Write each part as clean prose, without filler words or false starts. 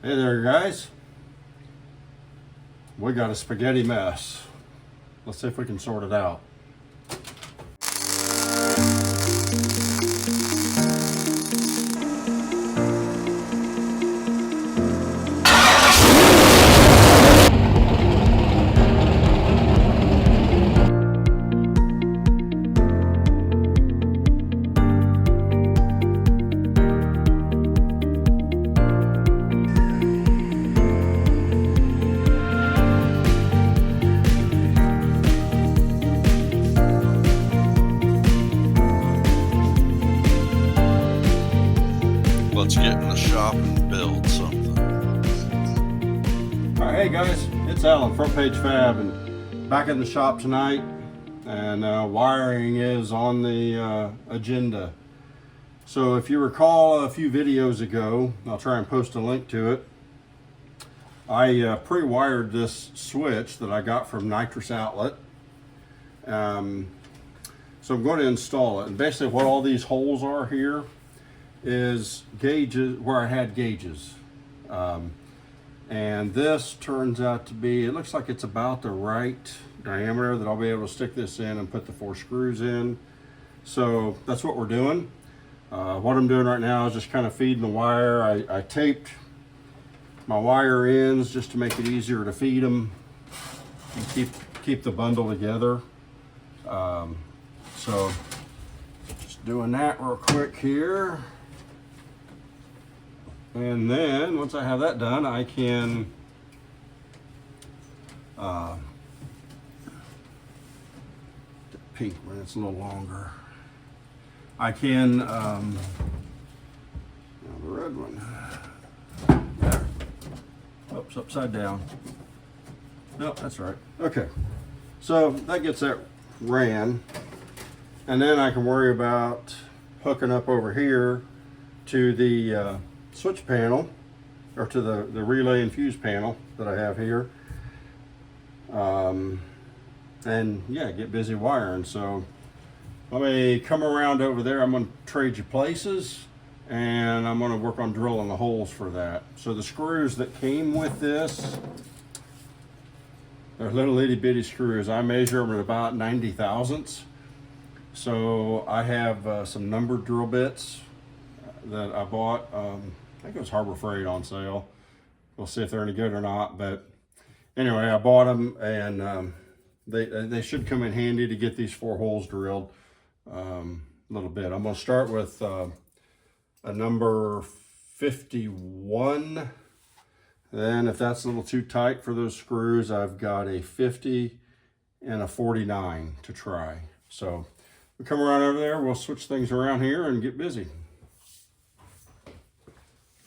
Hey there, guys. We got a spaghetti mess. Let's see if we can sort it out. Let's get in the shop and build something. All right, hey guys, it's Alan, Front Page Fab, and back in the shop tonight. And wiring is on the agenda. So if you recall a few videos ago, I'll try and post a link to it. I pre-wired this switch that I got from Nitrous outlet. So I'm going to install it. And basically what all these holes are here is gauges, where I had gauges. And this turns out to be, it looks like it's about the right diameter that I'll be able to stick this in and put the 4 screws in. So that's what we're doing. What I'm doing right now is just kind of feeding the wire. I taped my wire ends just to make it easier to feed them and keep the bundle together. So just doing that real quick here. And then once I have that done, I can the pink one, it's a little longer. I can now the red one. There. Oops, upside down. Nope, that's right. Okay. So that gets that ran. And then I can worry about hooking up over here to the switch panel, or to the relay and fuse panel that I have here. And yeah, get busy wiring. So let me come around over there. I'm going to trade you places, and I'm going to work on drilling the holes for that. So the screws that came with this, they're little itty bitty screws. I measure them at about 90 thousandths. So I have some numbered drill bits that I bought. I think it was Harbor Freight on sale. We'll see if they're any good or not. But anyway, I bought them, and they should come in handy to get these 4 holes drilled a little bit. I'm going to start with a number 51. Then if that's a little too tight for those screws, I've got a 50 and a 49 to try. So we'll come around over there, we'll switch things around here and get busy.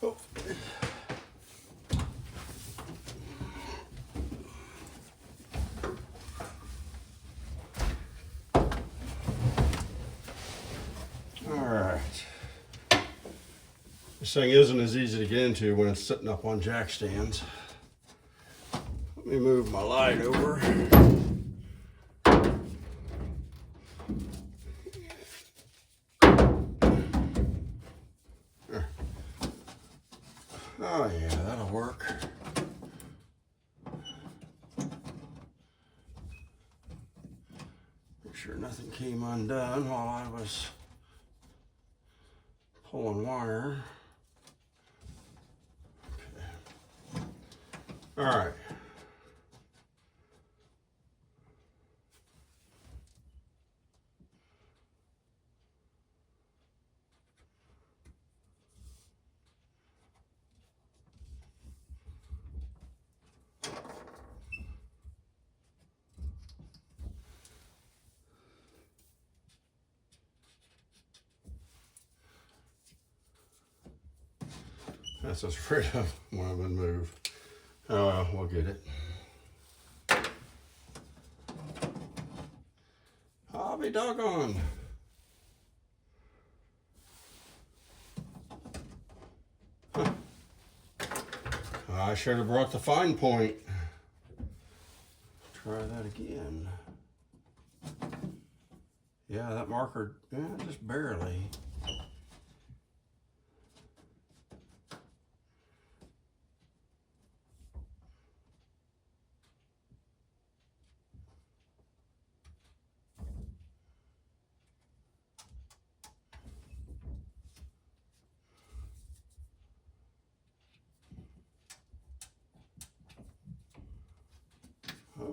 Oh. All right. This thing isn't as easy to get into when it's sitting up on jack stands. Let me move my light over. There. Oh yeah, that'll work. Make sure nothing came undone while I was pulling wire. Okay. All right. That's what's afraid of when I've been moved. Oh well, we'll get it. I'll be doggone. Huh. I should have brought the fine point. Try that again. Yeah, that marker, yeah, just barely.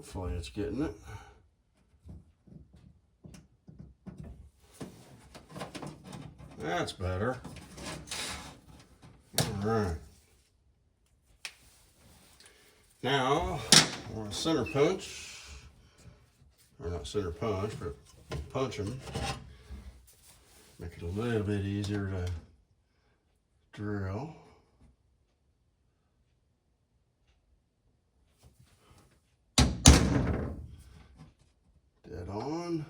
Hopefully it's getting it. That's better. All right. Now, I want to center punch, or not center punch, but punch them. Make it a little bit easier to drill. Dead on.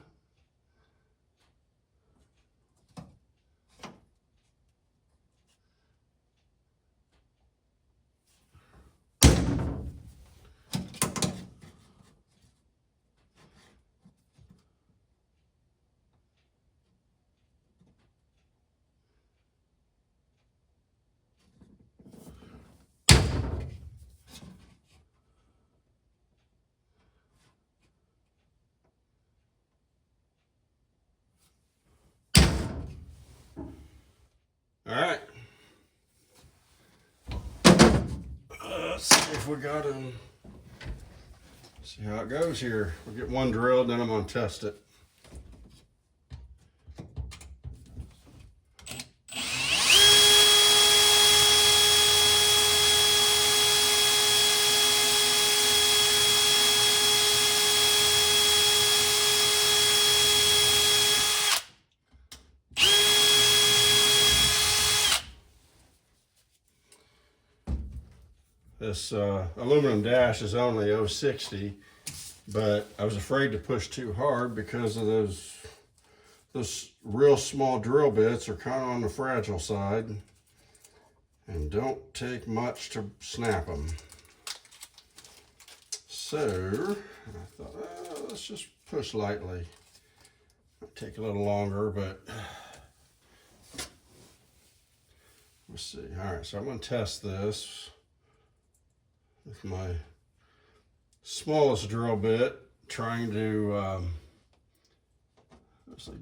All right. Let's see if we got him. See how it goes here. We'll get one drilled, then I'm going to test it. This aluminum dash is only 060, but I was afraid to push too hard because of those real small drill bits are kind of on the fragile side and don't take much to snap them. So I thought, let's just push lightly. Might take a little longer, but we'll see. All right, so I'm going to test this with my smallest drill bit, trying to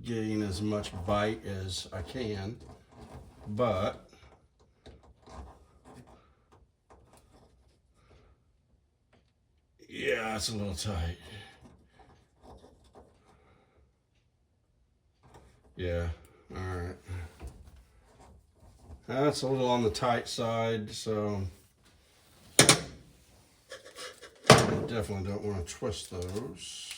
gain as much bite as I can, but yeah, it's a little tight. Yeah, all right. That's a little on the tight side, so definitely don't want to twist those.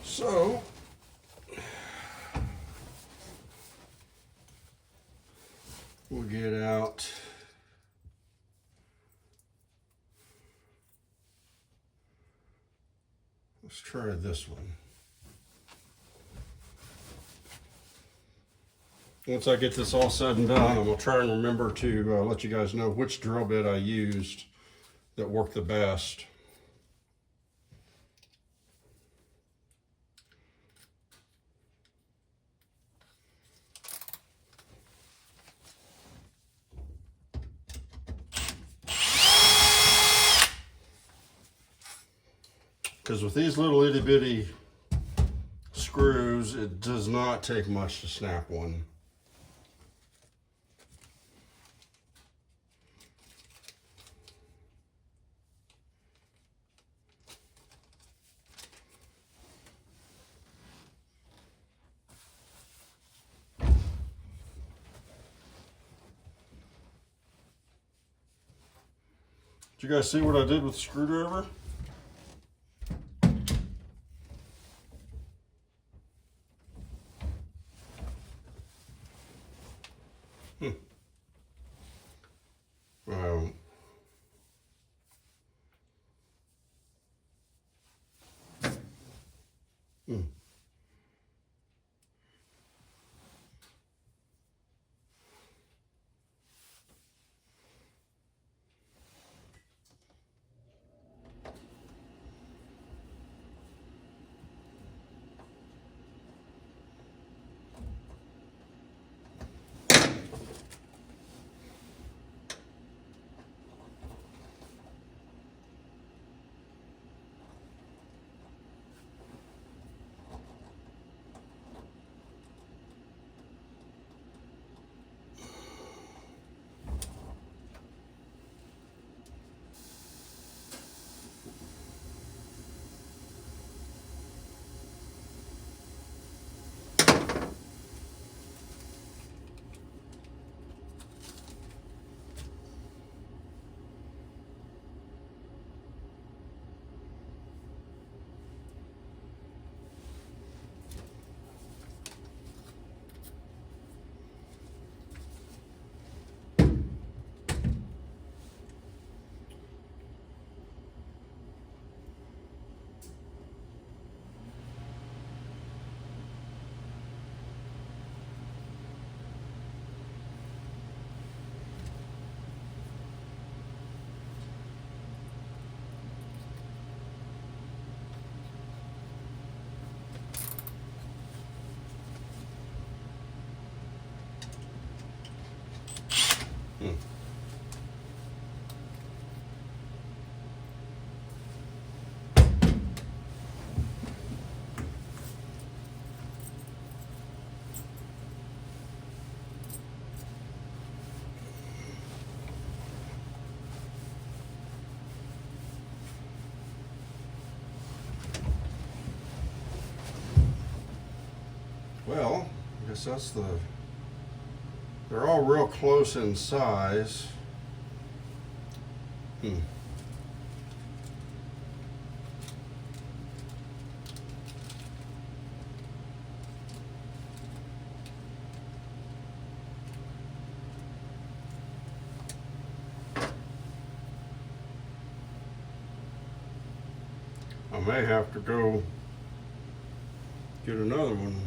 So we'll get out let's try this one. Once I get this all said and done, I'm going to try and remember to let you guys know which drill bit I used that worked the best. Because with these little itty bitty screws, it does not take much to snap one. Did you guys see what I did with the screwdriver? Wow. Hmm. Well, I guess that's they're all real close in size. Hmm. I may have to go get another one.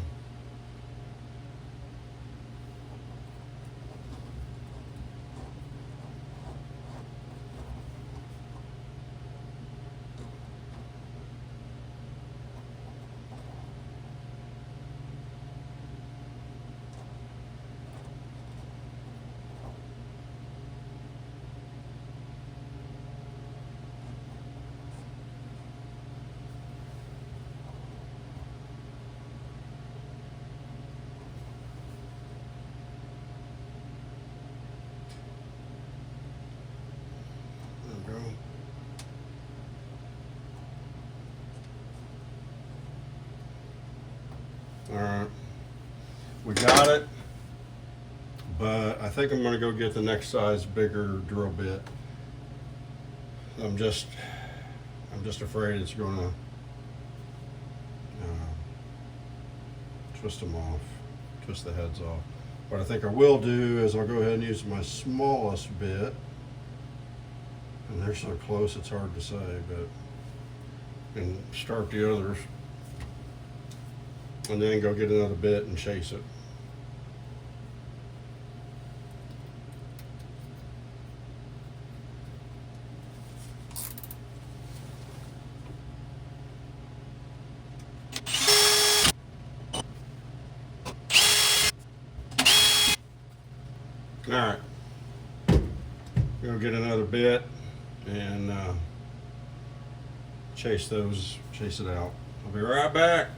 There we go. All right, we got it, but I think I'm going to go get the next size bigger drill bit. I'm just afraid it's going to twist them off, twist the heads off. What I think I will do is I'll go ahead and use my smallest bit, and they're so close it's hard to say, but and start the others, and then go get another bit and chase it. All right, go get another bit and chase it out. I'll be right back.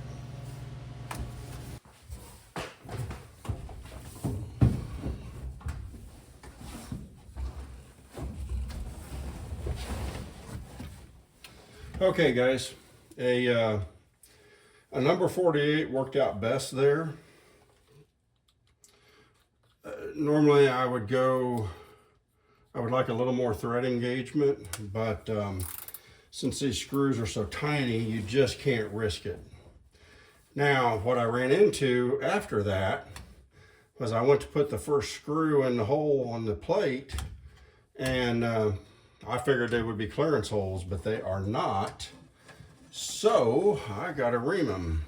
Okay, guys, a number 48 worked out best there. Normally I would like a little more thread engagement, but since these screws are so tiny, you just can't risk it. Now, what I ran into after that was I went to put the first screw in the hole on the plate, and I figured they would be clearance holes, but they are not. So I got to ream them.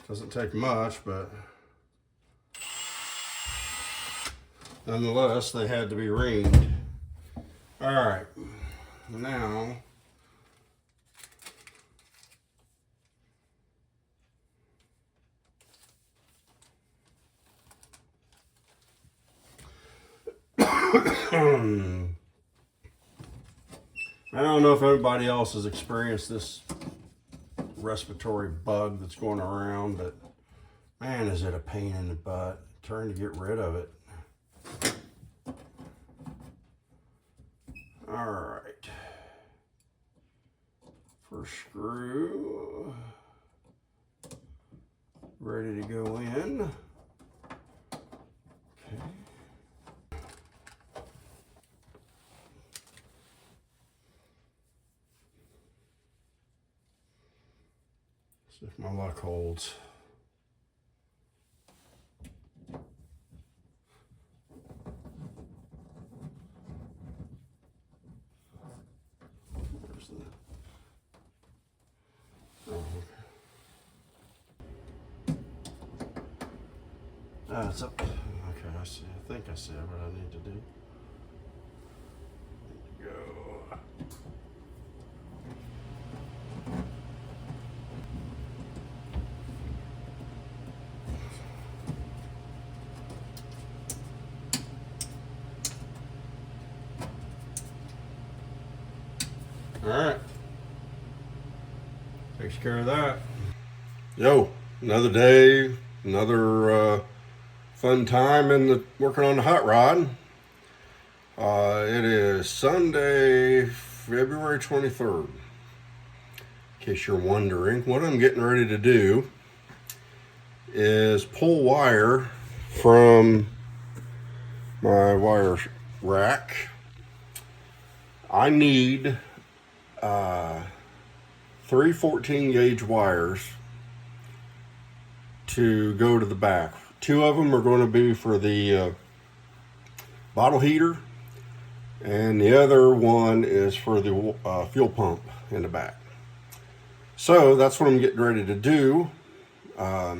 Doesn't take much, but nonetheless, they had to be reamed. All right, now I don't know if everybody else has experienced this respiratory bug that's going around, but man, is it a pain in the butt trying to get rid of it. All right, first screw ready to go in. Okay. See if my luck holds. Where's the... Oh, okay. Ah, it's up. Okay, I see. I think I see what I need to do. go. All right. Takes care of that. Yo, another day, another fun time in working on the hot rod. It is Sunday, February 23rd. In case you're wondering, what I'm getting ready to do is pull wire from my wire rack. I need 3 14 gauge wires to go to the back. 2 of them are going to be for the bottle heater, and the other one is for the fuel pump in the back. So that's what I'm getting ready to do. I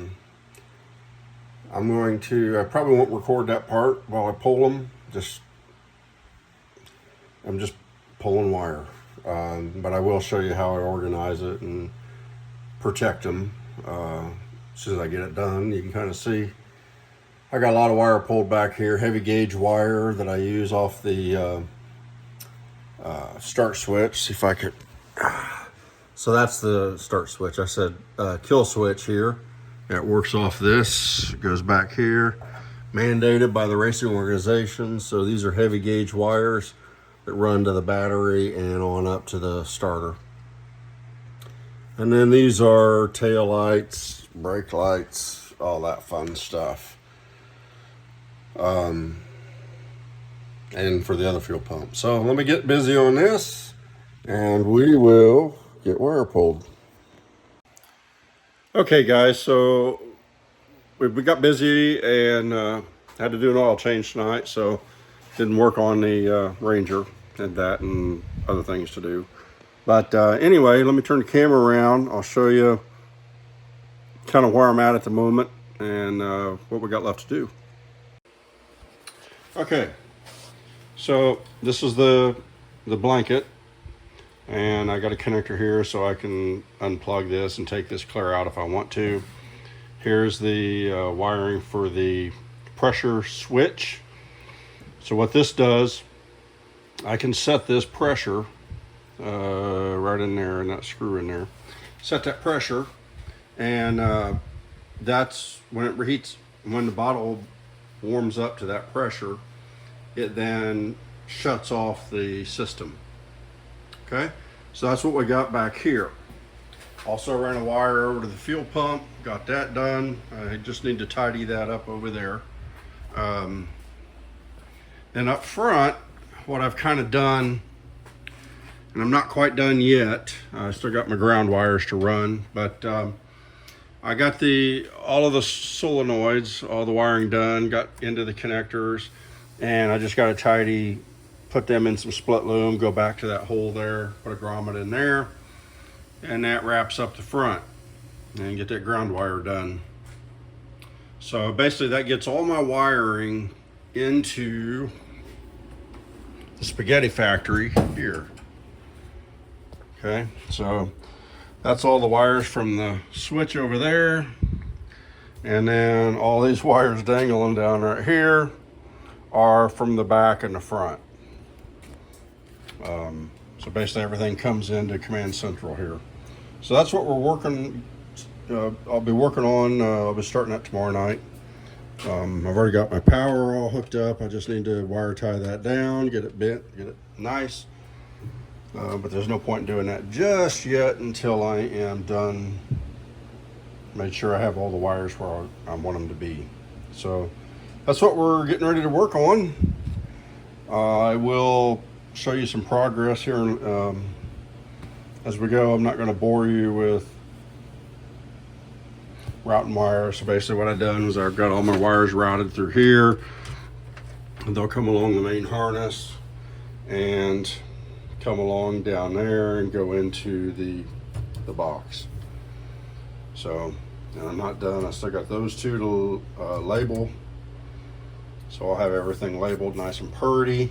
probably won't record that part while I pull them. I'm just pulling wire. But I will show you how I organize it and protect them. As soon as I get it done, you can kind of see I got a lot of wire pulled back here, heavy gauge wire that I use off the start switch. See if I could. So that's the start switch. I said kill switch here. It works off this. It goes back here. Mandated by the racing organization. So these are heavy gauge wires that run to the battery and on up to the starter. And then these are tail lights, brake lights, all that fun stuff. And for the other fuel pump. So let me get busy on this and we will get wire pulled. Okay guys, so we got busy and had to do an oil change tonight, so didn't work on the Ranger, did that and other things to do. But anyway, let me turn the camera around. I'll show you kind of where I'm at the moment and what we got left to do. Okay, so this is the blanket, and I got a connector here so I can unplug this and take this clear out if I want to. Here's the wiring for the pressure switch. So what this does, I can set this pressure right in there, and that screw in there. Set that pressure, and that's when it reheats. When the bottle warms up to that pressure, it then shuts off the system. Okay, so that's what we got back here. Also ran a wire over to the fuel pump, got that done. I just need to tidy that up over there. And up front, what I've kind of done, and I'm not quite done yet, I still got my ground wires to run, but I got all of the solenoids, all the wiring done, got into the connectors, and I just got to put them in some split loom, go back to that hole there, put a grommet in there, and that wraps up the front, and get that ground wire done. So basically that gets all my wiring into the spaghetti factory here. Okay, so that's all the wires from the switch over there, and then all these wires dangling down right here are from the back and the front. So basically everything comes into command central here. So that's what we're working. I'll be working on. I'll be starting that tomorrow night. I've already got my power all hooked up. I just need to wire tie that down, get it bent, get it nice. But there's no point in doing that just yet until I am done. Make sure I have all the wires where I want them to be. So that's what we're getting ready to work on. I will show you some progress here as we go. I'm not going to bore you with routing wire. So basically what I've done is I've got all my wires routed through here, and they'll come along the main harness and come along down there and go into the box. So, and I'm not done. I still got those two to label. So I'll have everything labeled nice and pretty.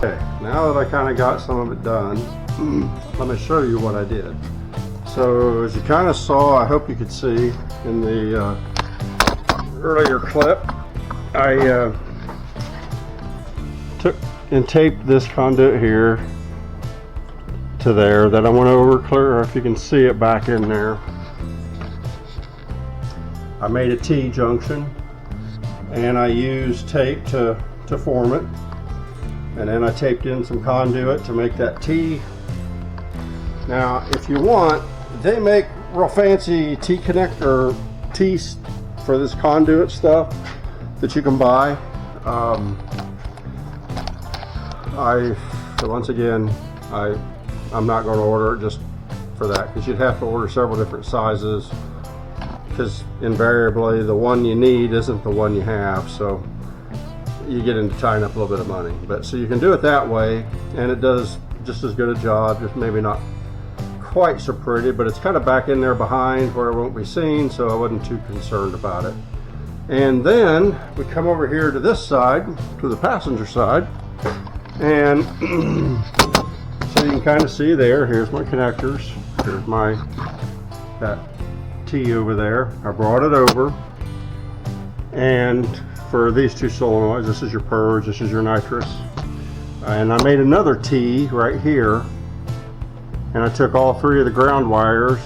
Okay, now that I kind of got some of it done, let me show you what I did. So as you kind of saw, I hope you could see in the earlier clip, I took and taped this conduit here to there. That I went over clear, if you can see it back in there. I made a T-junction and I used tape to form it, and then I taped in some conduit to make that T. Now if you want, they make real fancy T-connector T's for this conduit stuff that you can buy. Once again, I'm not going to order it just for that, because you'd have to order several different sizes, because invariably the one you need isn't the one you have, so you get into tying up a little bit of money. But so you can do it that way, and it does just as good a job, just maybe not quite so pretty, but it's kind of back in there behind where it won't be seen, so I wasn't too concerned about it. And then we come over here to this side, to the passenger side, and so you can kind of see there, here's my connectors, here's my, that T over there. I brought it over, and for these two solenoids, this is your purge, this is your nitrous, and I made another T right here, and I took all three of the ground wires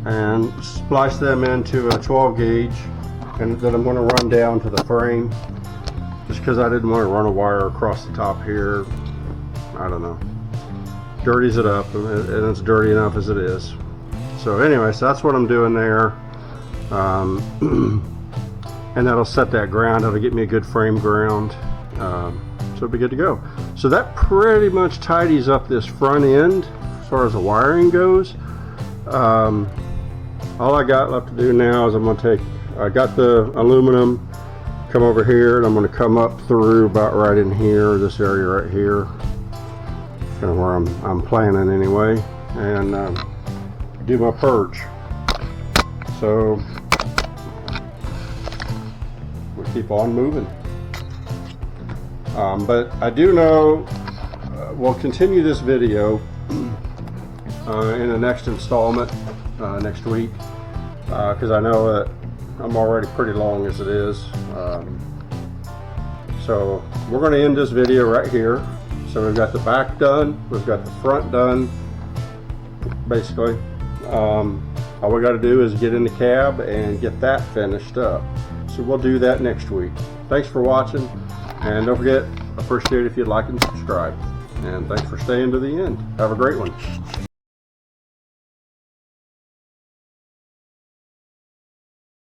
and spliced them into a 12 gauge, and then I'm going to run down to the frame, just because I didn't want to run a wire across the top here. I don't know, dirties it up, and it's dirty enough as it is. So anyway, so that's what I'm doing there, and that'll set that ground. That'll get me a good frame ground, so it'll be good to go. So that pretty much tidies up this front end as far as the wiring goes. All I got left to do now is I'm going to take, I got the aluminum, come over here, and I'm going to come up through about right in here, this area right here, kind of where I'm planning anyway, and do my purge. So we keep on moving. But I do know we'll continue this video in the next installment next week, because I know that I'm already pretty long as it is. So we're going to end this video right here. So we've got the back done, we've got the front done, basically. All we got to do is get in the cab and get that finished up. So we'll do that next week. Thanks for watching, and don't forget, appreciate it if you'd like and subscribe. And thanks for staying to the end. Have a great one.